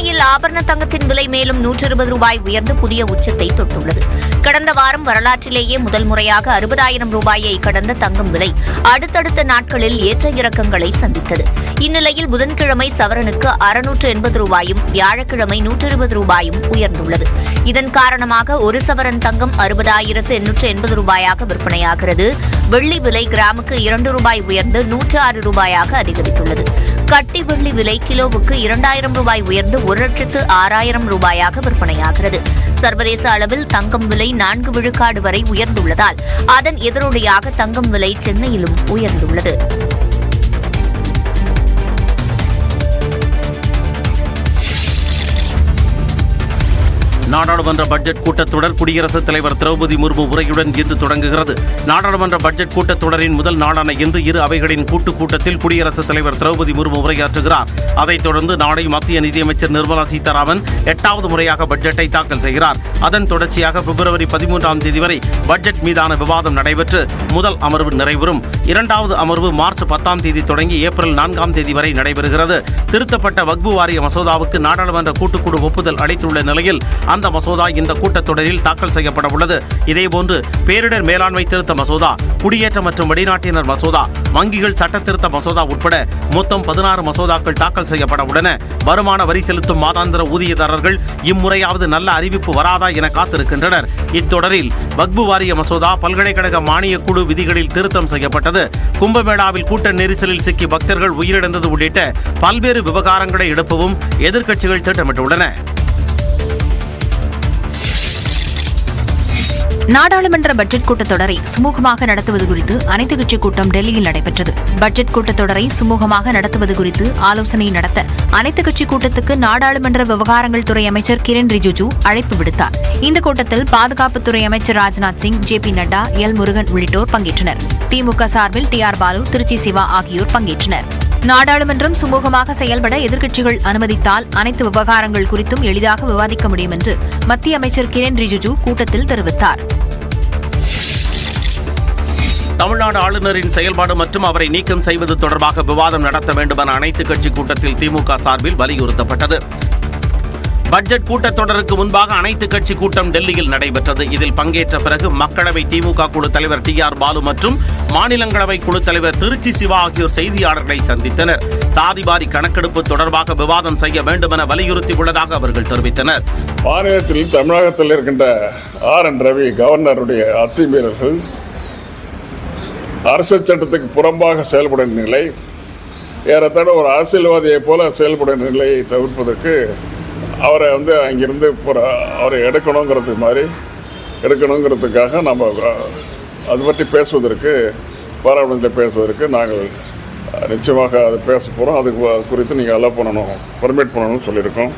சென்னையில் ஆபரண தங்கத்தின் விலை மேலும் 120 ரூபாய் உயர்ந்து புதிய உச்சத்தை தொட்டுள்ளது. கடந்த வாரம் வரலாற்றிலேயே முதல் முறையாக 60,000 ரூபாயை கடந்த தங்கம் விலை அடுத்தடுத்த நாட்களில் ஏற்ற இறக்கங்களை சந்தித்தது. இந்நிலையில் புதன்கிழமை சவரனுக்கு 680 ரூபாயும் வியாழக்கிழமை 120 ரூபாயும் உயர்ந்துள்ளது. இதன் காரணமாக ஒரு சவரன் தங்கம் 60,880 ரூபாயாக விற்பனையாகிறது. வெள்ளி விலை கிராமுக்கு 2 ரூபாய் உயர்ந்து 106 ரூபாயாக அதிகரித்துள்ளது. கட்டி வெள்ளி விலை கிலோவுக்கு 2,000 ரூபாய் உயர்ந்து 1,06,000 ரூபாயாக விற்பனையாகிறது. சர்வதேச அளவில் தங்கம் விலை 4 விழுக்காடு வரை உயர்ந்துள்ளதால் அதன் எதிரொலியாக தங்கம் விலை சென்னையிலும் உயர்ந்துள்ளது. நாடாளுமன்ற பட்ஜெட் கூட்டத்தொடர் குடியரசுத் தலைவர் திரௌபதி முர்மு உரையுடன் இன்று தொடங்குகிறது. நாடாளுமன்ற பட்ஜெட் கூட்டத்தொடரின் முதல் நாளான இன்று இரு அவைகளின் கூட்டத்தில் குடியரசுத் தலைவர் திரௌபதி முர்மு உரையாற்றுகிறார். அதைத் தொடர்ந்து நாளை மத்திய நிதியமைச்சர் நிர்மலா சீதாராமன் 8வது முறையாக பட்ஜெட்டை தாக்கல் செய்கிறார். அதன் தொடர்ச்சியாக பிப்ரவரி 13ஆம் தேதி வரை பட்ஜெட் மீதான விவாதம் நடைபெற்று முதல் அமர்வு நிறைவுறும். 2வது அமர்வு மார்ச் 10ஆம் தேதி தொடங்கி ஏப்ரல் 4ஆம் தேதி வரை நடைபெறுகிறது. திருத்தப்பட்ட வக்பு வாரிய மசோதாவுக்கு நாடாளுமன்ற கூட்டுக்குழு ஒப்புதல் அளித்துள்ள நிலையில் அந்த மசோதா இந்த கூட்டத்தொடரில் தாக்கல் செய்யப்பட உள்ளது. இதேபோன்று பேரிடர் மேலாண்மை திருத்த மசோதா, குடியேற்ற மற்றும் வெளிநாட்டினர் மசோதா, வங்கிகள் சட்ட திருத்த மசோதா உட்பட மொத்தம் 16 மசோதாக்கள் தாக்கல் செய்யப்பட உள்ளன. வருமான வரி செலுத்தும் மாதாந்திர ஊதியதாரர்கள் இம்முறையாவது நல்ல அறிவிப்பு வராதா என காத்திருக்கின்றனர். இத்தொடரில் வக்பு வாரிய மசோதா, பல்கலைக்கழக மானியக் குழு விதிகளில் திருத்தம் செய்யப்பட்டது, கும்பமேளாவில் கூட்ட நெரிசலில் சிக்கி பக்தர்கள் உயிரிழந்தது உள்ளிட்ட பல்வேறு விவகாரங்களை எழுப்பவும் எதிர்க்கட்சிகள் திட்டமிட்டுள்ளன. நாடாளுமன்ற பட்ஜெட் கூட்டத்தொடரை சுமூகமாக நடத்துவது குறித்து அனைத்துக் கட்சிக் கூட்டம் டெல்லியில் நடைபெற்றது. பட்ஜெட் கூட்டத்தொடரை சுமூகமாக நடத்துவது குறித்து ஆலோசனை நடத்த அனைத்துக் கட்சிக் கூட்டத்துக்கு நாடாளுமன்ற விவகாரங்கள் துறை அமைச்சர் கிரண் ரிஜிஜு அழைப்பு விடுத்தார். இந்த கூட்டத்தில் பாதுகாப்புத்துறை அமைச்சர் ராஜ்நாத் சிங், ஜே.பி. நட்டா, எல். முருகன் உள்ளிட்டோர் பங்கேற்றனர். திமுக சார்பில் டி.ஆர். பாலு, திருச்சி சிவா ஆகியோர் பங்கேற்றனர். நாடாளுமன்றம் சுமூகமாக செயல்பட எதிர்க்கட்சிகள் அனுமதித்தால் அனைத்து விவகாரங்கள் குறித்தும் எளிதாக விவாதிக்க முடியும் என்று மத்திய அமைச்சர் கிரண் ரிஜிஜு கூட்டத்தில் தெரிவித்தார். தமிழ்நாடு ஆளுநரின் செயல்பாடு மற்றும் அவரை நீக்கம் செய்வது தொடர்பாக விவாதம் நடத்த வேண்டும் என அனைத்துக் கட்சி கூட்டத்தில் திமுக சார்பில் வலியுறுத்தப்பட்டது. பட்ஜெட் கூட்டத்தொடருக்கு முன்பாக அனைத்துக் கட்சி கூட்டம் டெல்லியில் நடைபெற்றது. இதில் பங்கேற்ற பிறகு மக்களவை திமுக குழு தலைவர் டி.ஆர். பாலு மற்றும் மாநிலங்களவை குழு தலைவர் திருச்சி சிவா ஆகியோர் செய்தியாளர்களை சந்தித்தனர். சாதிவாரி கணக்கெடுப்பு தொடர்பாக விவாதம் செய்ய வேண்டும் என வலியுறுத்தியுள்ளதாக அவர்கள் தெரிவித்தனர். மாநிலத்தில் தமிழகத்தில் இருக்கின்ற ஆர்.என். ரவி கவர்னருடைய அத்துமீறல்கள், அரசு சட்டத்துக்கு புறம்பாக செயல்படும் நிலை, ஏறத்தாழ ஒரு அரசியல்வாதியை போல செயல்படும் நிலையை தவிர்ப்பதற்கு அவரை அங்கிருந்து அவரை எடுக்கணுங்கிறதுக்காக நம்ம அது பற்றி பேசுவதற்கு, பாராளுமன்றத்தில் பேசுவதற்கு நாங்கள் நிச்சயமாக அதை பேச போகிறோம். அது குறித்து நீங்கள் அலோ பண்ணணும், பர்மிட் பண்ணணும்னு சொல்லியிருக்கோம்.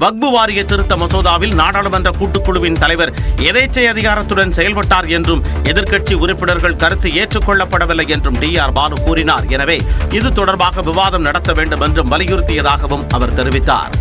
வக்பு வாரிய திருத்த மசோதாவில் நாடாளுமன்ற கூட்டுக்குழுவின் தலைவர் எதேச்சை அதிகாரத்துடன் செயல்பட்டார் என்றும் எதிர்க்கட்சி உறுப்பினர்கள் கருத்து ஏற்றுக்கொள்ளப்படவில்லை என்றும் டி.ஆர். பாலு கூறினார். எனவே இது தொடர்பாக விவாதம் நடத்த வேண்டும் என்றும் வலியுறுத்தியதாகவும் அவர் தெரிவித்தார்.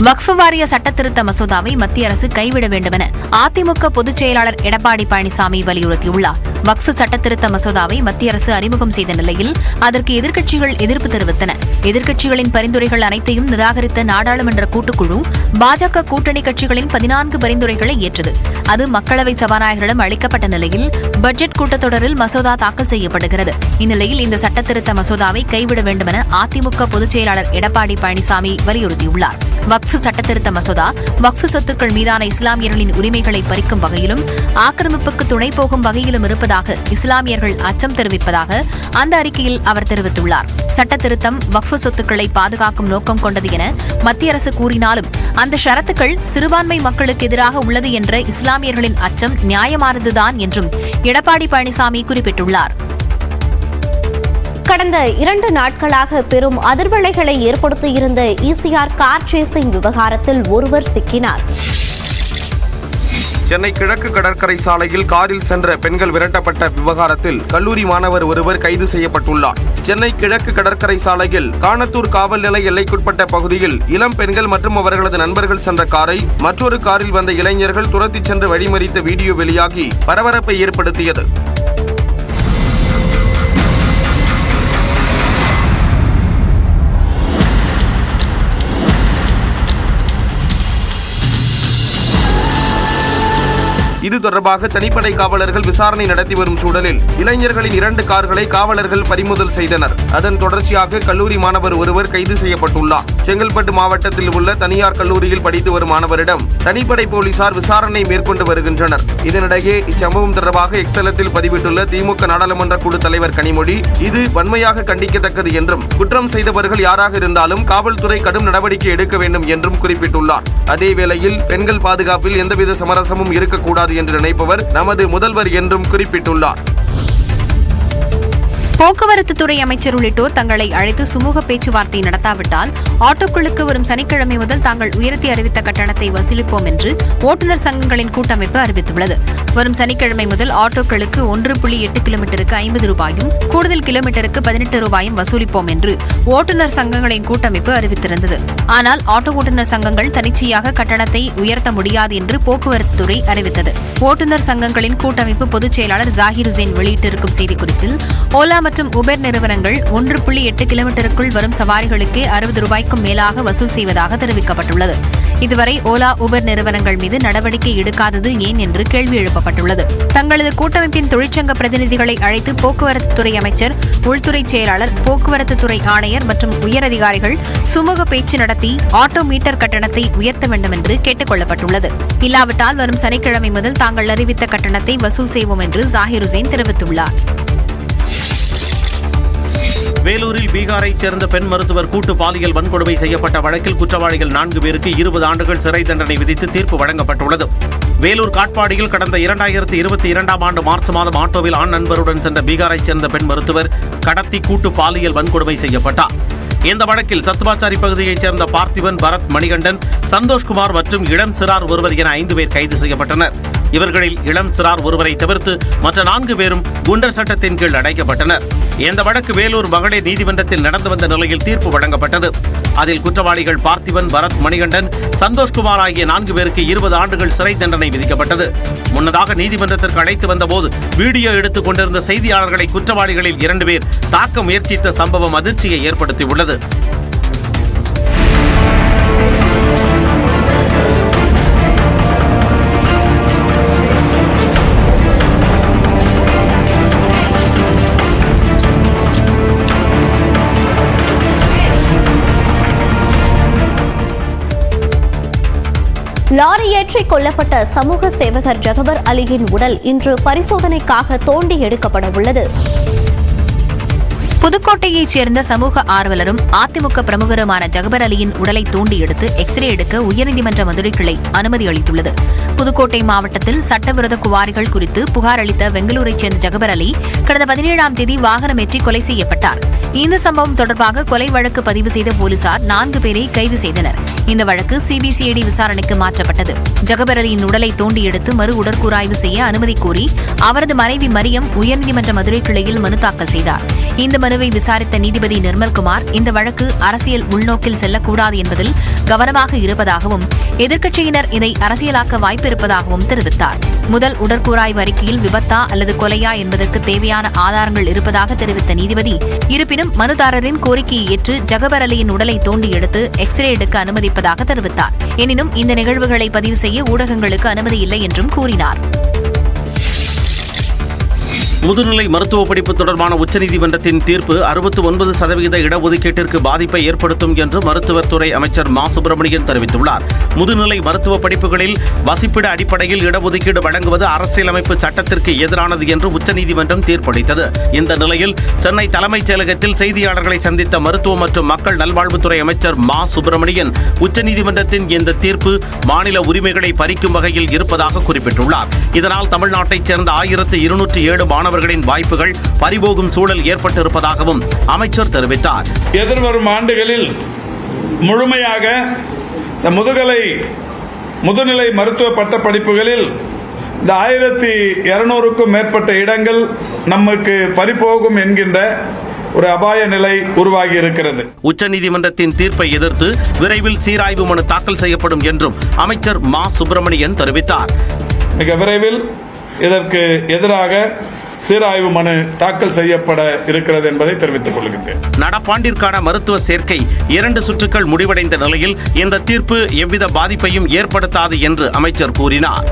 வக்ஃப் வாரிய சட்டத்திருத்த மசோதாவை மத்திய அரசு கைவிட வேண்டுமென அதிமுக பொதுச் செயலாளர் எடப்பாடி பழனிசாமி வலியுறுத்தியுள்ளார். வக்ஃப் சட்டத்திருத்த மசோதாவை மத்திய அரசு அறிமுகம் செய்த நிலையில் அதற்கு எதிர்க்கட்சிகள் எதிர்ப்பு தெரிவித்தன. எதிர்க்கட்சிகளின் பரிந்துரைகள் அனைத்தையும் நிராகரித்த நாடாளுமன்ற கூட்டுக்குழு பாஜக கூட்டணி கட்சிகளின் 14 பரிந்துரைகளை ஏற்றது. அது மக்களவை சபாநாயகரிடம் அளிக்கப்பட்ட நிலையில் பட்ஜெட் கூட்டத்தொடரில் மசோதா தாக்கல் செய்யப்படுகிறது. இந்நிலையில் இந்த சட்டத்திருத்த மசோதாவை கைவிட வேண்டுமென அதிமுக பொதுச் செயலாளர் எடப்பாடி பழனிசாமி வலியுறுத்தியுள்ளார். வக்ஃப் சட்டத்திருத்த மசோதா வக்ஃப் சொத்துக்கள் மீதான இஸ்லாமியர்களின் உரிமைகளை பறிக்கும் வகையிலும் ஆக்கிரமிப்புக்கு துணை போகும் வகையிலும் இருப்பதாக இஸ்லாமியர்கள் அச்சம் தெரிவிப்பதாக அந்த அறிக்கையில் அவர் தெரிவித்துள்ளார். சட்டத்திருத்தம் வக்ஃப் சொத்துக்களை பாதுகாக்கும் நோக்கம் கொண்டது என மத்திய அரசு கூறினாலும் அந்த ஷரத்துக்கள் சிறுபான்மை மக்களுக்கு எதிராக உள்ளது என்ற இஸ்லாமியர்களின் அச்சம் நியாயமானதுதான் என்றும் எடப்பாடி பழனிசாமி குறிப்பிட்டுள்ளார். கடந்த 2 நாட்களாக பெரும் அதிர்வலைகளை ஏற்படுத்தியிருந்த ஈசிஆர் கார் சேசிங் விவகாரத்தில் ஒருவர் சிக்கினார். சென்னை கிழக்கு கடற்கரை சாலையில் காரில் சென்ற பெண்கள் விரட்டப்பட்ட விவகாரத்தில் கல்லூரி மாணவர் ஒருவர் கைது செய்யப்பட்டுள்ளார். சென்னை கிழக்கு கடற்கரை சாலையில் காணத்தூர் காவல் நிலைய எல்லைக்குட்பட்ட பகுதியில் இளம் பெண்கள் மற்றும் அவர்களது நண்பர்கள் சென்ற காரை மற்றொரு காரில் வந்த இளைஞர்கள் துரத்திச் சென்று வழிமறித்த வீடியோ வெளியாகி பரபரப்பை ஏற்படுத்தியது. இது தொடர்பாக தனிப்படை காவலர்கள் விசாரணை நடத்தி வரும் சூழலில் இளைஞர்களின் 2 கார்களை காவலர்கள் பறிமுதல் செய்தனர். அதன் தொடர்ச்சியாக கல்லூரி மாணவர் ஒருவர் கைது செய்யப்பட்டுள்ளார். செங்கல்பட்டு மாவட்டத்தில் உள்ள தனியார் கல்லூரியில் படித்து வரும் மாணவரிடம் தனிப்படை போலீசார் விசாரணை மேற்கொண்டு வருகின்றனர். இதனிடையே இச்சம்பவம் தொடர்பாக எக்ஸலத்தில் பதிவிட்டுள்ள திமுக நாடாளுமன்ற குழு தலைவர் கனிமொழி, இது வன்மையாக கண்டிக்கத்தக்கது என்றும் குற்றம் செய்தவர்கள் யாராக இருந்தாலும் காவல்துறை கடும் நடவடிக்கை எடுக்க வேண்டும் என்றும் குறிப்பிட்டுள்ளார். அதேவேளையில் பெண்கள் பாதுகாப்பில் எந்தவித சமரசமும் இருக்கக்கூடாது என்று நினைப்பவர் நமது முதல்வர் என்றும் குறிப்பிட்டுள்ளார். போக்குவரத்து துறை அமைச்சர் உள்ளிட்டோர் தங்களை அழைத்து சுமூக பேச்சுவார்த்தை நடத்தாவிட்டால் ஆட்டோக்களுக்கு வரும் சனிக்கிழமை முதல் தாங்கள் உயர்த்தி அறிவித்த கட்டணத்தை வசூலிப்போம் என்று ஓட்டுநர் சங்கங்களின் கூட்டமைப்பு அறிவித்துள்ளது. வரும் சனிக்கிழமை முதல் ஆட்டோக்களுக்கு 1.8 கிலோமீட்டருக்கு 50 ரூபாயும் கூடுதல் கிலோமீட்டருக்கு 18 ரூபாயும் வசூலிப்போம் என்று ஓட்டுநர் சங்கங்களின் கூட்டமைப்பு அறிவித்திருந்தது. ஆனால் ஆட்டோ ஓட்டுநர் சங்கங்கள் தனிச்சையாக கட்டணத்தை உயர்த்த முடியாது என்று போக்குவரத்து துறை அறிவித்தது. ஓட்டுநர் சங்கங்களின் கூட்டமைப்பு பொதுச் செயலாளர் ஜாகிர் உசேன் வெளியிட்டிருக்கும் செய்திக்குறிப்பில், ஓலா மற்றும் உபேர் நிறுவனங்கள் 1.8 கிலோமீட்டருக்குள் வரும் சவாரிகளுக்கே 60 ரூபாய்க்கும் மேலாக வசூல் செய்வதாக தெரிவிக்கப்பட்டுள்ளது. இதுவரை ஓலா உபேர் நிறுவனங்கள் மீது நடவடிக்கை எடுக்காதது ஏன் என்று கேள்வி எழுப்பப்பட்டுள்ளது. தங்களது கூட்டமைப்பின் தொழிற்சங்க பிரதிநிதிகளை அழைத்து போக்குவரத்து துறை அமைச்சர், உள்துறை செயலாளர், போக்குவரத்து துறை ஆணையர் மற்றும் உயரதிகாரிகள் சுமூக பேச்சு நடத்தி ஆட்டோ மீட்டர் கட்டணத்தை உயர்த்த வேண்டும் என்று கேட்டுக் கொள்ளப்பட்டுள்ளது. இல்லாவிட்டால் வரும் சனிக்கிழமை முதல் தாங்கள் அறிவித்த கட்டணத்தை வசூல் செய்வோம் என்று ஜாகிர் உசேன் தெரிவித்துள்ளார். வேலூரில் பீகாரைச் சேர்ந்த பெண் மருத்துவர் கூட்டு பாலியல் வன்கொடுமை செய்யப்பட்ட வழக்கில் குற்றவாளிகள் 4 பேருக்கு 20 ஆண்டுகள் சிறை தண்டனை விதித்து தீர்ப்பு வழங்கப்பட்டுள்ளது. வேலூர் காட்பாடியில் கடந்த 2022ஆம் ஆண்டு மார்ச் மாதம் ஆட்டோவில் ஆண் நண்பருடன் சென்ற பீகாரைச் சேர்ந்த பெண் மருத்துவர் கடத்தி கூட்டு பாலியல் வன்கொடுமை செய்யப்பட்டார். இந்த வழக்கில் சத்துவாச்சாரி பகுதியைச் சேர்ந்த பார்த்திபன், பரத், மணிகண்டன், சந்தோஷ்குமார் மற்றும் இளம் சிறார் ஒருவர் என 5 பேர் கைது செய்யப்பட்டனர். இவர்களில் இளம் சிறார் ஒருவரை தவிர்த்து மற்ற 4 பேரும் குண்டர் சட்டத்தின் கீழ் அடைக்கப்பட்டனர். இந்த வழக்கு வேலூர் மகளிர் நீதிமன்றத்தில் நடந்து வந்த நிலையில் தீர்ப்பு வழங்கப்பட்டது. அதில் குற்றவாளிகள் பார்த்திபன், பரத், மணிகண்டன், சந்தோஷ்குமார் ஆகிய 4 பேருக்கு 20 ஆண்டுகள் சிறை தண்டனை விதிக்கப்பட்டது. முன்னதாக நீதிமன்றத்திற்கு அழைத்து வந்தபோது வீடியோ எடுத்துக் கொண்டிருந்த செய்தியாளர்களை குற்றவாளிகளில் 2 பேர் தாக்க முயற்சித்த சம்பவம் அதிர்ச்சியை ஏற்படுத்தியுள்ளது. லாரி ஏற்றி கொல்லப்பட்ட சமூக சேவகர் ஜகபர் அலியின் உடல் இன்று பரிசோதனைக்காக தோண்டி எடுக்கப்பட உள்ளது. புதுக்கோட்டையைச் சேர்ந்த சமூக ஆர்வலரும் அதிமுக பிரமுகருமான ஜகபர் அலியின் உடலை தோண்டி எடுத்து எக்ஸ்ரே எடுக்க உயர்நீதிமன்ற மதுரை கிளை அனுமதி அளித்துள்ளது. புதுக்கோட்டை மாவட்டத்தில் சட்டவிரோத குவாரிகள் குறித்து புகார் அளித்த பெங்களூரைச் சேர்ந்த ஜகபர் அலி கடந்த 17ஆம் தேதி வாகனமேற்றி கொலை செய்யப்பட்டார். இந்த சம்பவம் தொடர்பாக கொலை வழக்கு பதிவு செய்த போலீசார் 4 பேரை கைது செய்தனர். இந்த வழக்கு சிபிசிஐடி விசாரணைக்கு மாற்றப்பட்டது. ஜகபர் அலியின் உடலை தோண்டி எடுத்து மறு உடற்கூறாய்வு செய்ய அனுமதி கோரி அவரது மனைவி மரியம் உயர்நீதிமன்ற மதுரை கிளையில் மனு தாக்கல் செய்தார். இந்த மனுவை விசாரித்த நீதிபதி நிர்மல்குமார் இந்த வழக்கு அரசியல் உள்நோக்கில் செல்லக்கூடாது என்பதில் கவனமாக இருப்பதாகவும் எதிர்க்கட்சியினர் இதை அரசியலாக்க வாய்ப்பிருப்பதாகவும் தெரிவித்தார். முதல் உடற்கூறாய்வு அறிக்கையில் விபத்தா அல்லது கொலையா என்பதற்கு தேவையான ஆதாரங்கள் இருப்பதாக தெரிவித்த நீதிபதி, இருப்பினும் மனுதாரரின் கோரிக்கையை ஏற்று ஜகபர் அலியின் உடலை தோண்டி எடுத்து எக்ஸ்ரே எடுக்க அனுமதிப்பதாக தெரிவித்தார். எனினும் இந்த நிகழ்வுகளை பதிவு செய்ய ஊடகங்களுக்கு அனுமதி இல்லை என்றும் கூறினார். முதுநிலை மருத்துவ படிப்பு தொடர்பான உச்சநீதிமன்றத்தின் தீர்ப்பு 69% இடஒதுக்கீட்டிற்கு பாதிப்பை ஏற்படுத்தும் என்று மருத்துவத் துறை அமைச்சர் மா சுப்பிரமணியன் தெரிவித்துள்ளார். முதுநிலை மருத்துவ படிப்புகளில் வசிப்பிட அடிப்படையில் இடஒதுக்கீடு வழங்குவது அரசியலமைப்பு சட்டத்திற்கு எதிரானது என்று உச்சநீதிமன்றம் தீர்ப்பளித்தது. இந்த நிலையில் சென்னை தலைமைச் செயலகத்தில் செய்தியாளர்களை சந்தித்த மருத்துவ மற்றும் மக்கள் நல்வாழ்வுத்துறை அமைச்சர் மா சுப்பிரமணியன் உச்சநீதிமன்றத்தின் இந்த தீர்ப்பு மாநில உரிமைகளை பறிக்கும் வகையில் இருப்பதாக குறிப்பிட்டுள்ளார். இதனால் தமிழ்நாட்டைச் சேர்ந்த 1207 மாணவர்களின் வாய்ப்புகள் பறிபோகும் சூழல் ஏற்பட்டிருப்பதாகவும் அமைச்சர் தெரிவித்தார். எதிர்வரும் ஆண்டுகளில் முழுமையாக முதுநிலை மருத்துவ பட்ட படிப்புகளில் இந்த 1200க்கும் மேற்பட்ட இடங்கள் நமக்கு பறிபோகும் என்கின்ற ஒரு அபாய நிலை உருவாகி இருக்கிறது. உச்சநீதிமன்றத்தின் தீர்ப்பை எதிர்த்து விரைவில் சீராய்வு மனு தாக்கல் செய்யப்படும் என்றும் அமைச்சர் மா சுப்பிரமணியன் தெரிவித்தார். மிக விரைவில் இதற்கு எதிராக சீராய்வு மனு தாக்கல் செய்யப்பட இருக்கிறது என்பதை தெரிவித்துக் கொள்கின்றேன். நடப்பாண்டிற்கான மருத்துவ சேர்க்கை 2 சுற்றுக்கள் முடிவடைந்த நிலையில் இந்த தீர்ப்பு எவ்வித பாதிப்பையும் ஏற்படுத்தாது என்று அமைச்சர் கூறினார்.